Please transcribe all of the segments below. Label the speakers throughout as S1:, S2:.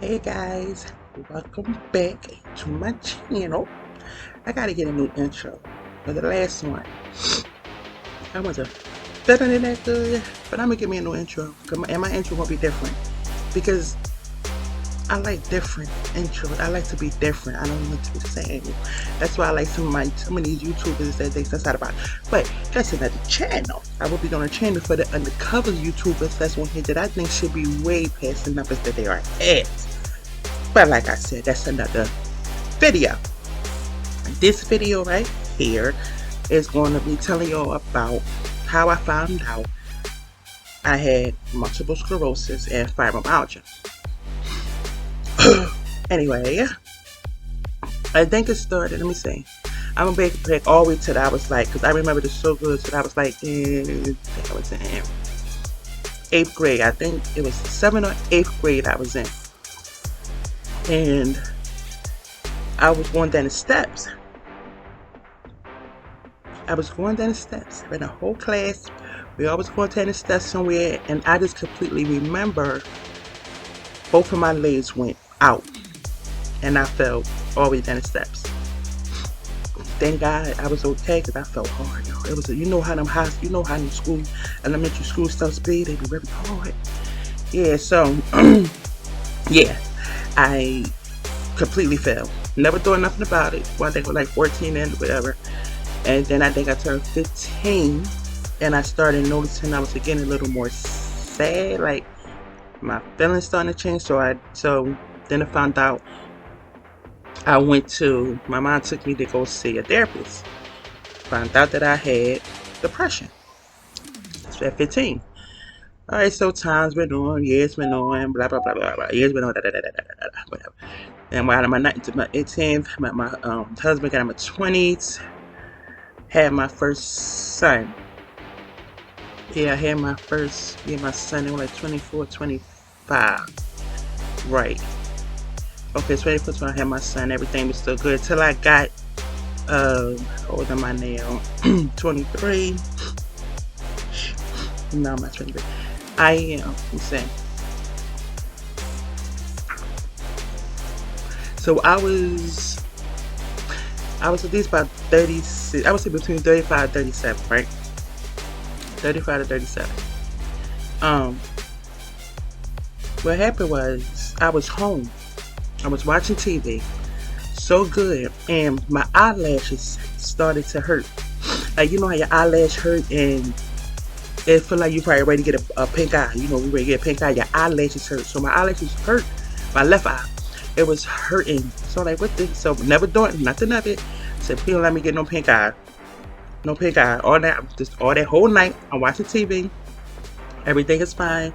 S1: Hey guys, welcome back to my channel. I gotta get a new intro for the last one. I wasn't feeling it that good, but I'm gonna give me a new intro. And my intro won't be different because I like different intros. I like to be different. I don't want to be the same. That's why I like some of these YouTubers that they sense out about. But that's another channel. I will be doing a channel for the undercover YouTubers that's one here that I think should be way past the numbers that they are at. But like I said, that's another video. This video right here is going to be telling y'all about how I found out I had multiple sclerosis and fibromyalgia. Anyway, I think it started, let me see. I'm going to back all the way till I was like, because I remember this so good, till I was like, I was in 8th grade. I think it was 7th or 8th grade I was in. And I was going down the steps. In a whole class. We always going down the steps somewhere, and I just completely remember both of my legs went out, and I fell all the way down the steps. Thank God I was okay, because I felt hard. It was, you know how them school, elementary school stuff be, they be very hard. Yeah, so yeah. I completely fell. Never thought nothing about it. Well, I think I was like 14 and whatever. And then I think I turned 15 and I started noticing I was getting a little more sad. Like my feelings starting to change. So then I found out my mom took me to go see a therapist. Found out that I had depression. That's at 15. Alright, so times went on, years went on, blah blah blah blah blah. Years went on, whatever. And out of my 18th, met my husband, got in my 20s, had my first son. Yeah, I had my son in like 24, 25. Right. Okay, 24, 25, I had my son, everything was still good. Till I got, how old am I now? 23. No, I'm not 23. I am, I'm saying. So I was at least about 36, I would say between 35 and 37, right? 35 to 37. What happened was, I was home. I was watching TV, so good, and my eyelashes started to hurt. Like, you know how your eyelash hurt and it feel like you probably ready to get a pink eye. You know, we ready to get a pink eye, your eyelashes hurt. So my eyelashes hurt, my left eye. It was hurting. So like, what this? So never doing nothing of it. I said, please don't let me get no pink eye. No pink eye. All that whole night, I'm watching TV. Everything is fine.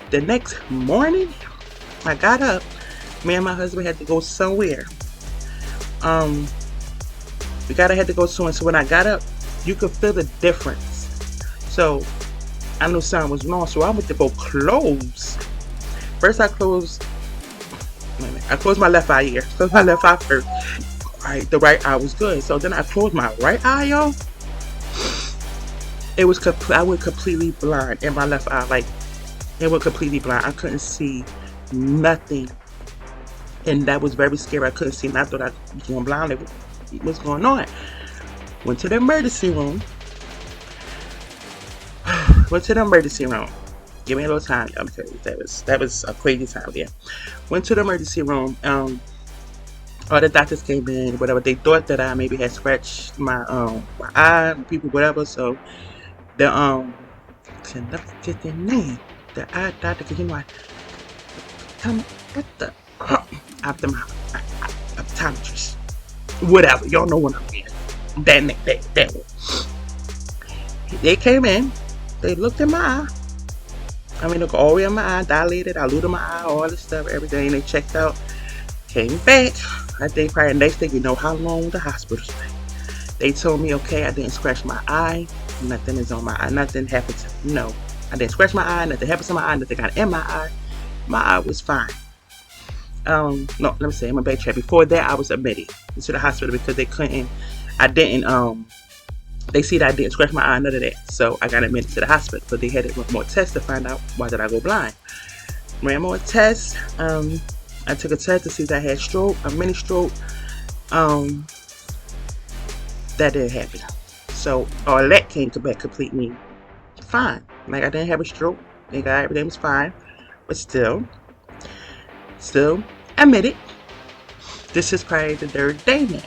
S1: The next morning, I got up. Me and my husband had to go somewhere. We had to go somewhere. So when I got up, you could feel the difference. So I knew something was wrong. So I went to go close. First I closed. I closed my left eye here. Closed my left eye first. Alright, the right eye was good. So then I closed my right eye, y'all. I went completely blind in my left eye. Like, it went completely blind. I couldn't see nothing. And that was very scary. I couldn't see nothing. I thought I was going blind. What's going on? Went to the emergency room. Give me a little time. I'm telling you, that was a crazy time there. Went to the emergency room. All the doctors came in, whatever. They thought that I maybe had scratched my eye, people, whatever. So the can never get their name. The eye doctor, cause you know what the optometrist, whatever. Y'all know what I mean. That one. They came in. They looked at my eye. I mean, look all the way in my eye, dilated, diluted my eye, all this stuff, everything. They checked out, came back. I think probably the next thing, you know how long the hospital stay. They told me, okay, I didn't scratch my eye. Nothing is on my eye. Nothing happened to me. No, I didn't scratch my eye. Nothing happened to my eye. Nothing got in my eye. My eye was fine. No, let me say, I'm gonna backtrack. Before that, I was admitted to the hospital because they see that I didn't scratch my eye, none of that. So I got admitted to the hospital, but they had to run more tests to find out why did I go blind. ran more tests. I took a test to see if I had stroke, a mini stroke. Um, that didn't happen. So all that came back completely fine. Like I didn't have a stroke. They got everything was fine. But still, admit it. This is probably the third day now.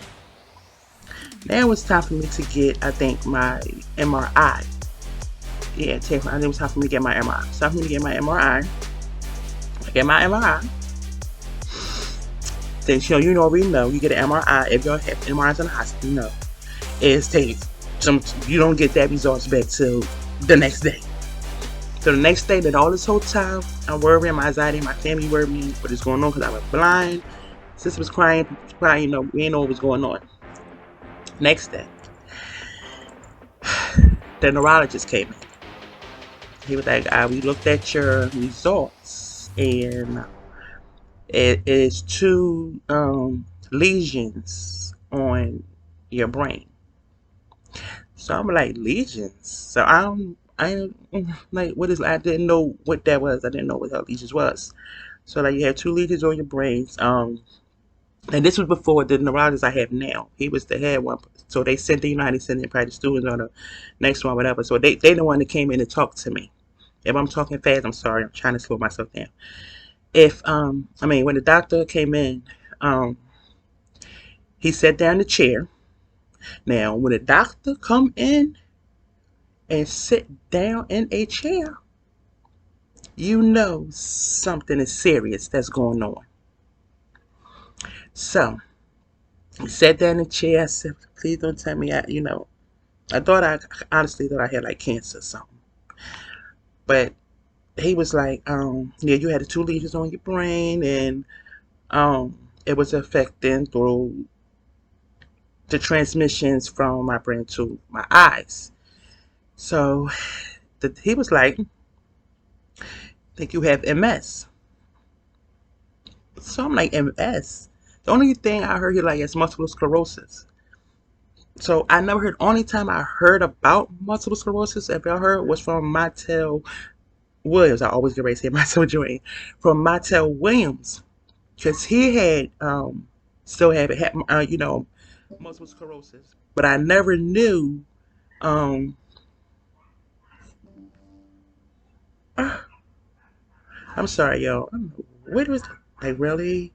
S1: Now it's time for me to get, I think, my MRI. Yeah, I think it was time for me to get my MRI. It's time for me to get my MRI. I get my MRI. Then you already know you get an MRI if you have MRIs in the hospital. You know, it's takes some. You don't get that results back till the next day. So the next day, that all this whole time, I'm worrying, my anxiety, my family worried me what is going on because I was blind. Sister was crying. You know, we didn't know what was going on. Next day, the neurologist came in. He was like, we looked at your results, and it is two lesions your brain. So I'm like, lesions? So I like, what is, I didn't know what that was. I didn't know what lesions was. So like, you have two lesions on your brains. And this was before the neurologist I have now. He was the head one. So they sent the United sent in practice students on the next one, whatever. So they the one that came in and talked to me. If I'm talking fast, I'm sorry. I'm trying to slow myself down. When the doctor came in, he sat down in the chair. Now, when the doctor come in and sit down in a chair, you know something is serious that's going on. So, he sat down in the chair. I said, please don't tell me, I honestly thought I had like cancer or something. But he was like, yeah, you had the two lesions on your brain, and it was affecting through the transmissions from my brain to my eyes. So he was like, I think you have MS. So I'm like, MS? The only thing I heard here like is multiple sclerosis. So I never heard, only time I heard about multiple sclerosis, if y'all heard, was from Montel Williams. I always get ready to say Montel Joy. From Montel Williams. Because he had, still had multiple sclerosis. But I never knew, um, I'm sorry, y'all. What was, like, really?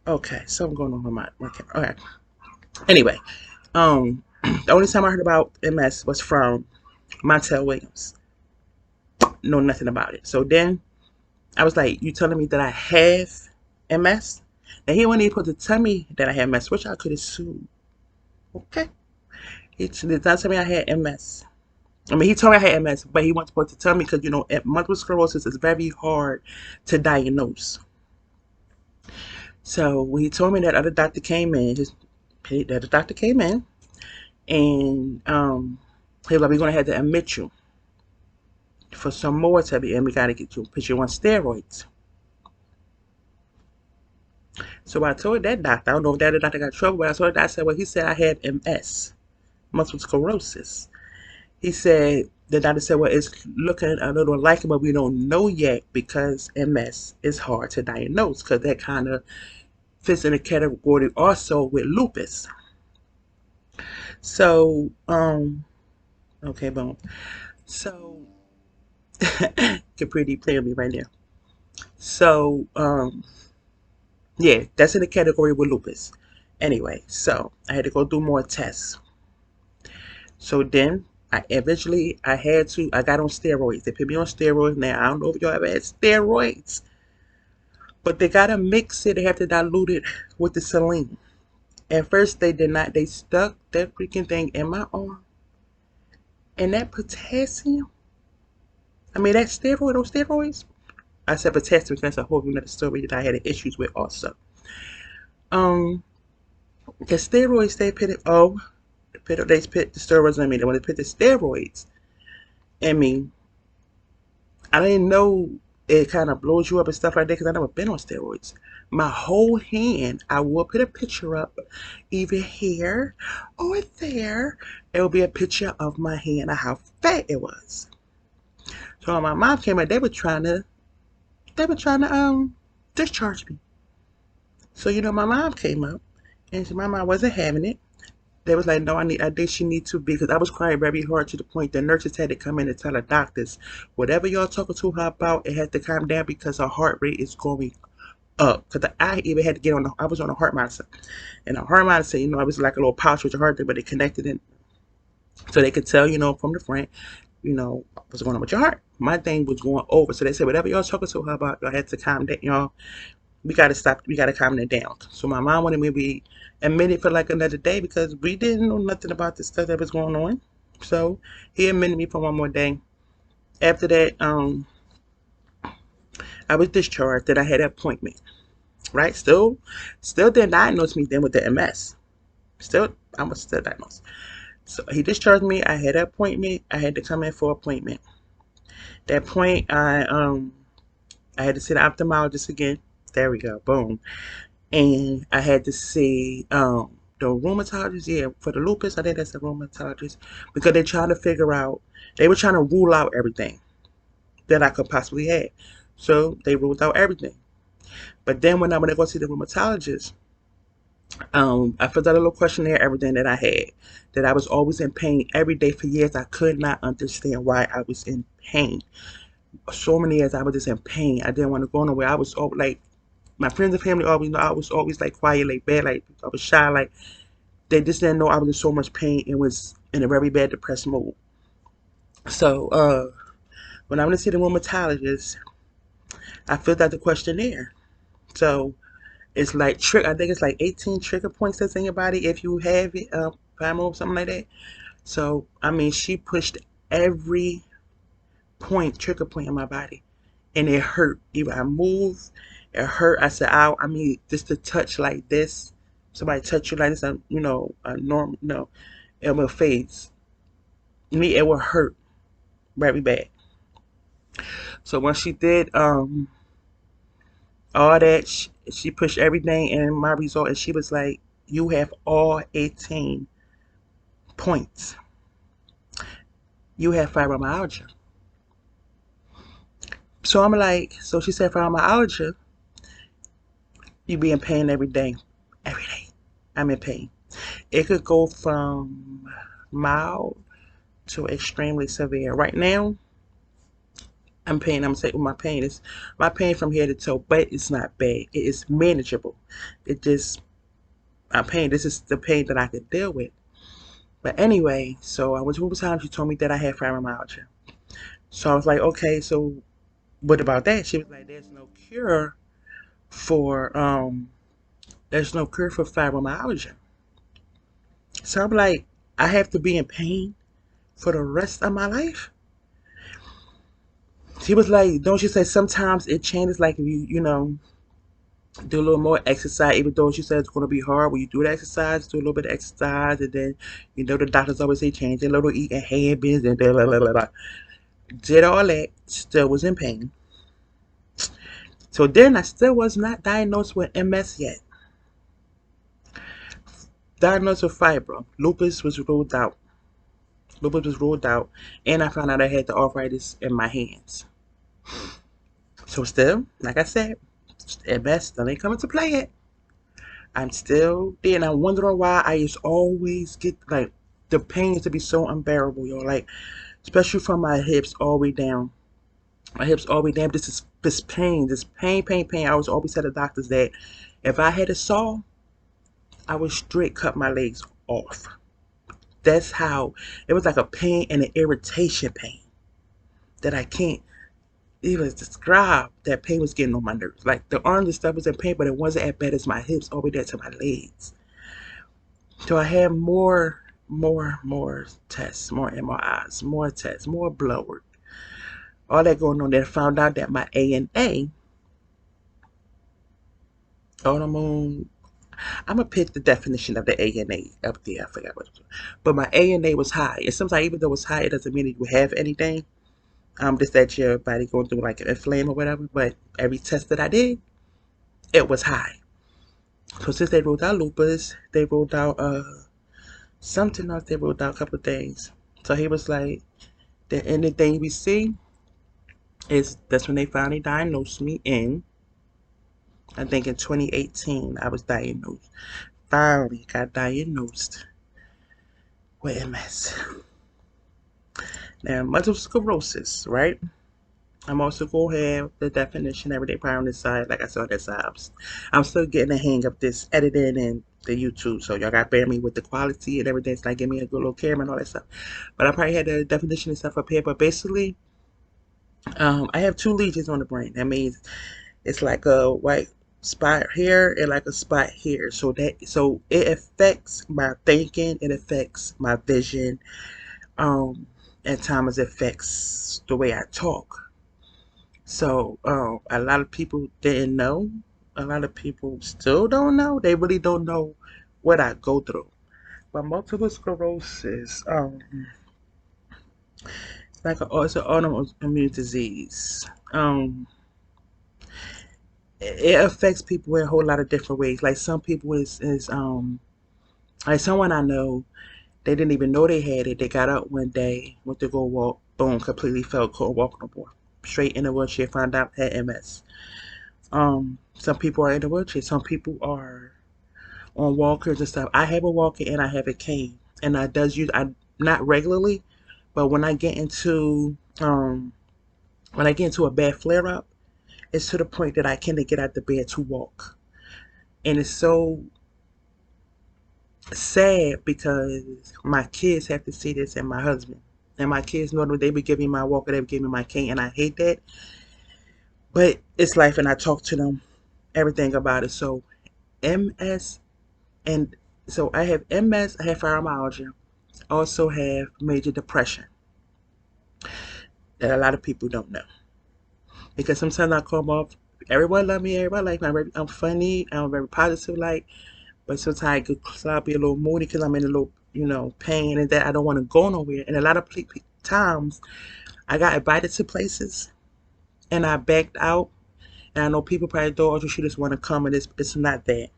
S1: Okay, something going on with my camera. Okay. Anyway, the only time I heard about MS was from Montel Williams. Know nothing about it. So then I was like, you telling me that I have MS? And he wasn't able to tell me that I had MS, which I could assume. Okay. He did not tell me I had MS. I mean, he told me I had MS, but he wasn't supposed to tell me because, multiple sclerosis is very hard to diagnose. So when he told me that other doctor came in, the other doctor came in, and he was like, we're going to have to admit you for some more therapy, and we got to put you on steroids. So I told that doctor, I don't know if that other doctor got in trouble, but I told that, I said, well, he said I had MS, multiple sclerosis. He said, the doctor said, well, it's looking a little like it, but we don't know yet because MS is hard to diagnose because that kind of fits in the category also with lupus. So, okay, boom. So, get pretty play with me right now. So, yeah, that's in the category with lupus. Anyway, so I had to go do more tests. So then I got on steroids. They put me on steroids. Now, I don't know if y'all ever had steroids, but they gotta mix it. They have to dilute it with the saline. At first, they did not. They stuck that freaking thing in my arm. And that potassium, I mean, that steroid on steroids. I said potassium because that's a whole other story that I had issues with also. Um, the steroids they put it. They put the steroids in me. They want to put the steroids in me. I didn't know it kind of blows you up and stuff like that because I never been on steroids. My whole hand, I will put a picture up, either here or there. It will be a picture of my hand and how fat it was. So when my mom came in, they were trying to they were trying to discharge me. So my mom came up, and my mom wasn't having it. They was like, no, I think she need to be, because I was crying very hard to the point the nurses had to come in and tell the doctors, whatever y'all talking to her about, it had to calm down because her heart rate is going up. Because I even had to get I was on a heart monitor. And a heart monitor, it was like a little pouch with your heart there, but they connected it so they could tell, from the front, what's going on with your heart. My thing was going over. So they said, whatever y'all talking to her about, y'all had to calm down, we got to stop, we got to calm it down. So my mom wanted me to be admitted for like another day because we didn't know nothing about the stuff that was going on. So he admitted me for one more day. After that, I was discharged. Then I had an appointment. Right? Still didn't diagnose me then with the MS. I was still diagnosed. So he discharged me. I had an appointment. I had to come in for an appointment. That point, I had to see the ophthalmologist again. There we go. Boom. And I had to see the rheumatologist, yeah, for the lupus. I think that's the rheumatologist, because they're trying to figure out, they were trying to rule out everything that I could possibly have. So they ruled out everything. But then when I went to go see the rheumatologist, I filled out a little questionnaire, everything that I had, that I was always in pain every day for years. I could not understand why I was in pain. So many years I was just in pain. I didn't want to go nowhere. I was like, my friends and family always know I was always like quiet, like bad, like I was shy, like they just didn't know I was in so much pain and was in a very bad depressed mood. So when I went to see the rheumatologist, I filled out the questionnaire. So it's like I think it's like 18 trigger points that's in your body if you have it, Fimo, something like that. So I mean, she pushed every trigger point in my body, and it hurt. Even I moved, it hurt. I said, "Ow!" I mean, just to touch like this, somebody touch you like this, a normal, it will fades. Me, it will hurt very bad. So when she did all that, she pushed everything in my result, and she was like, "You have all 18 points. You have fibromyalgia." So I'm like, so she said fibromyalgia, you be in pain every day. Every day. I'm in pain. It could go from mild to extremely severe. Right now, I'm pain. I'm saying my pain from head to toe, but it's not bad. It is manageable. It just I'm pain. This is the pain that I could deal with. But anyway, so I was over time. She told me that I had fibromyalgia. So I was like, okay, so what about that? She was like, for there's no cure for fibromyalgia. So I'm like, I have to be in pain for the rest of my life? She was like, don't you say sometimes it changes, like if you do a little more exercise, even though she said it's going to be hard when you do the exercise, do a little bit of exercise, and then, the doctors always say change a little eating habits and blah, blah, blah, blah, blah. Did all that, still was in pain. So then I still was not diagnosed with MS yet. Diagnosed with fibro. Lupus was ruled out. And I found out I had the arthritis in my hands. So still, like I said, MS still ain't coming to play yet. I'm still there, and I'm wondering why I just always get like the pain used to be so unbearable, yo. Like, especially from my hips all the way down. My hips all the way down. This pain. I was always tell the doctors that if I had a saw, I would straight cut my legs off. That's how it was, like a pain and an irritation pain that I can't even describe. That pain was getting on my nerves. Like the arms and stuff was in pain, but it wasn't as bad as my hips all the way down to my legs. So I had more tests, more MRIs, more tests, more blood work, all that going on. Then I found out that my ANA, autoimmune, I'm gonna pick the definition of the ANA up there. I forgot what it was, but my ANA was high. And sometimes even though it's high, it doesn't mean that you have anything. Just that your body going through like a flame or whatever. But every test that I did, it was high. So since they ruled out lupus, they ruled out something else. They ruled out a couple of things. So he was like, the anything we see, That's when they finally diagnosed me in, I think in 2018, I was diagnosed. Finally got diagnosed with MS. Now, multiple sclerosis, right? I'm also going to have the definition every day probably on this side. Like I said on that side, I'm still getting the hang of this editing and the YouTube. So y'all got to bear me with the quality and everything. It's like give me a good little camera and all that stuff. But I probably had the definition and stuff up here. But basically, I have two lesions on the brain. That means it's like a white spot here and like a spot here. So it affects my thinking. It affects my vision. At times it affects the way I talk. So a lot of people didn't know. A lot of people still don't know. They really don't know what I go through. But multiple sclerosis, it's an autoimmune disease. It affects people in a whole lot of different ways. Like some people is like someone I know, they didn't even know they had it. They got up one day, went to go walk, boom, completely fell, couldn't walk no more. Straight in the wheelchair, found out had MS. Some people are in the wheelchair. Some people are on walkers and stuff. I have a walker and I have a cane, and I not regularly, but when I get into a bad flare up, it's to the point that I can't get out the bed to walk, and it's so sad because my kids have to see this and my husband. And my kids know that they would give me my walker, they would give me my cane, and I hate that. But it's life, and I talk to them everything about it. So MS, and so I have MS, I have fibromyalgia, also have major depression that a lot of people don't know. Because sometimes I come off, everyone love me, everybody like me, I'm funny, I'm very positive, like, but sometimes I could be a little moody because I'm in a little, pain and that I don't want to go nowhere. And a lot of times I got invited to places and I backed out. And I know people probably thought, oh, you should just want to come, and it's not that.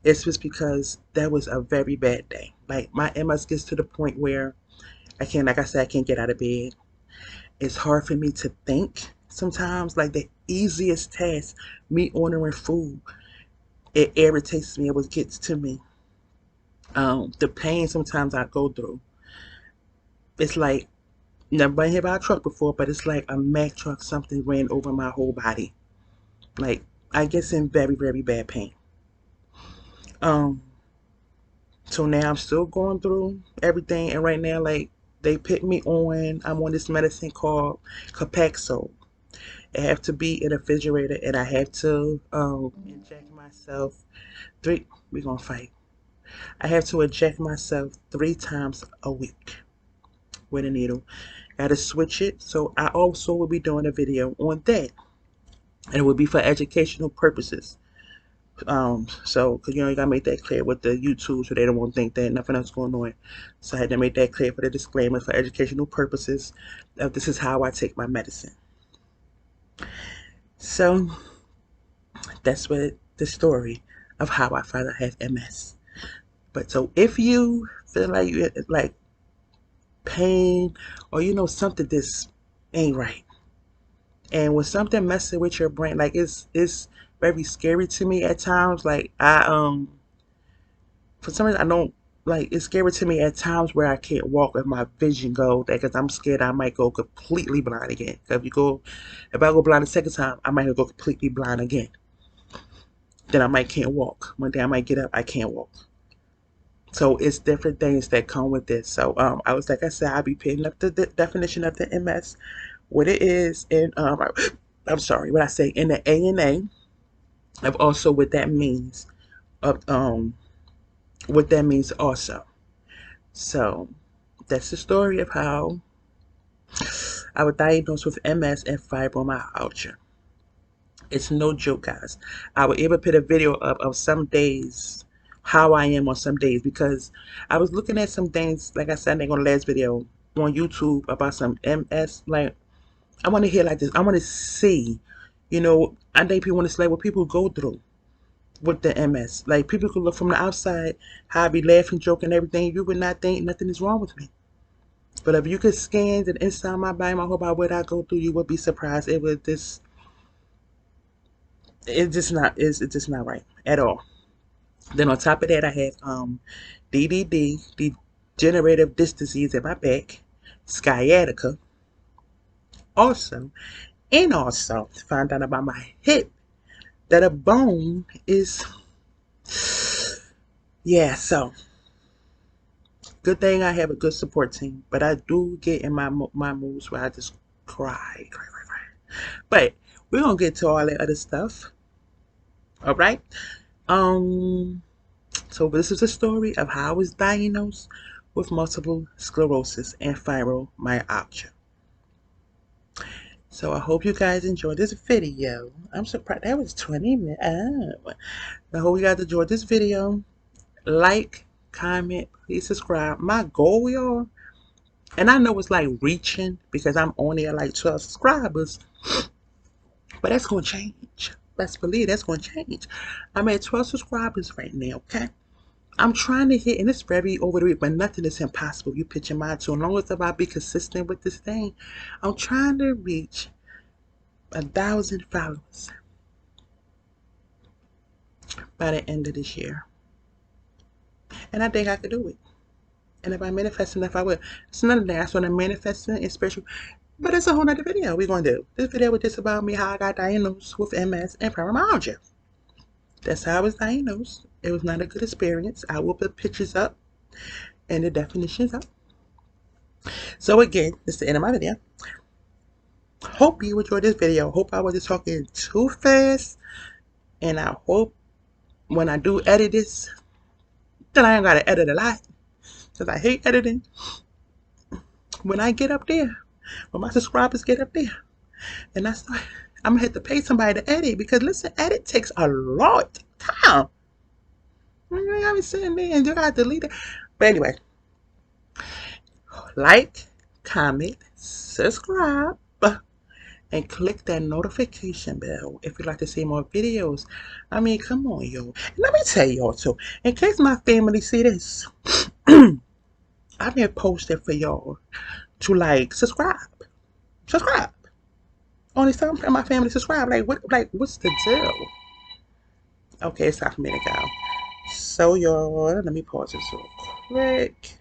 S1: It's just because that was a very bad day. Like my MS gets to the point where I can't, like I said, I can't get out of bed. It's hard for me to think sometimes. Like the easiest task, me ordering food, it irritates me. It gets to me. The pain sometimes I go through. It's like never been hit by a truck before, but it's like a Mack truck. Something ran over my whole body. Like I get in very, very bad pain. Um, so now I'm still going through everything, and right now, like they put me on. I'm on this medicine called Capaxo. I have to be in a refrigerator, and I have to inject myself three. We're gonna fight. I have to inject myself 3 times a week with a needle. Gotta switch it. So I also will be doing a video on that, and it will be for educational purposes. So because you gotta make that clear with the YouTube, so they don't want to think that nothing else going on. So I had to make that clear for the disclaimer for educational purposes. This is how I take my medicine. So that's what the story of how I found I have MS. But so if you feel like you like pain or something this ain't right, and when something messing with your brain, like it's very scary to me at times. Like for some reason I don't like it's scary to me at times where I can't walk and my vision goes because I'm scared I might go completely blind again. If I go blind the second time, I might go completely blind again. Then I might can't walk. One day I might get up, I can't walk. So it's different things that come with this. So I was like I said, I'll be picking up the definition of the MS, what it is, and I'm sorry, what I say in the ANA, of also what that means, of what that means also. So that's the story of how I was diagnosed with MS and fibromyalgia. It's no joke, guys. I would even put a video up of some days, how I am on some days, because I was looking at some things, like I said, I think on the last video on YouTube about some MS. Like, I want to hear like this. I want to see, I think people want to say what people go through with the MS. Like, people could look from the outside, how I be laughing, joking, everything. You would not think nothing is wrong with me. But if you could scan the inside of my body, my whole body, what I go through, you would be surprised. It's just not right at all. Then on top of that, I have DDD, degenerative disc disease in my back, sciatica, also, and also found out about my hip that a bone is, yeah. So good thing I have a good support team, but I do get in my moods where I just cry. But we're gonna get to all that other stuff. All right. Um. So this is a story of how I was diagnosed with multiple sclerosis and fibromyalgia. So I hope you guys enjoyed this video. I'm surprised that was 20 minutes. Oh. I hope you guys enjoyed this video. Like, comment, please subscribe. My goal, y'all, and I know it's like reaching because I'm only at like 12 subscribers, but that's gonna change. Best believe that's gonna change. I'm at 12 subscribers right now, okay? I'm trying to hit, and it's very over the week, but nothing is impossible. You pitch your mind to, as long as I be consistent with this thing. I'm trying to reach 1,000 followers by the end of this year, and I think I could do it. And if I manifest enough, I will. It's another thing. That's what I'm manifesting, especially. But it's a whole nother video we're gonna do. This video was just about me, how I got diagnosed with MS and fibromyalgia. That's how I was diagnosed. It was not a good experience. I will put pictures up and the definitions up. So again, this is the end of my video. Hope you enjoyed this video. Hope I wasn't talking too fast. And I hope when I do edit this, that I ain't gotta edit a lot. Because I hate editing. When I get up there, when my subscribers get up there, and I'm gonna have to pay somebody to edit, because listen, edit takes a lot of time. You gotta be sitting there and you gotta delete it. But anyway, like, comment, subscribe, and click that notification bell if you'd like to see more videos. I mean, come on, yo. And let me tell y'all too, in case my family see this, I've been posting for y'all to like subscribe. Only some of my family subscribe. What's the deal? Okay, it's time for me to go. So y'all, let me pause this real quick.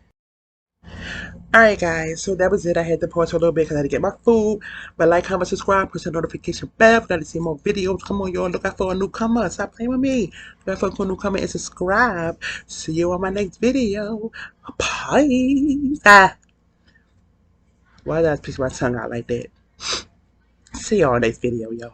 S1: Alright guys, so that was it. I had to pause for a little bit because I had to get my food. But like, comment, subscribe, press the notification bell if you'd like to see more videos. Come on y'all, look out for a newcomer. Stop playing with me. Look out for a newcomer and subscribe. See you on my next video. Bye. Why did I pick my tongue out like that? See y'all next video, y'all.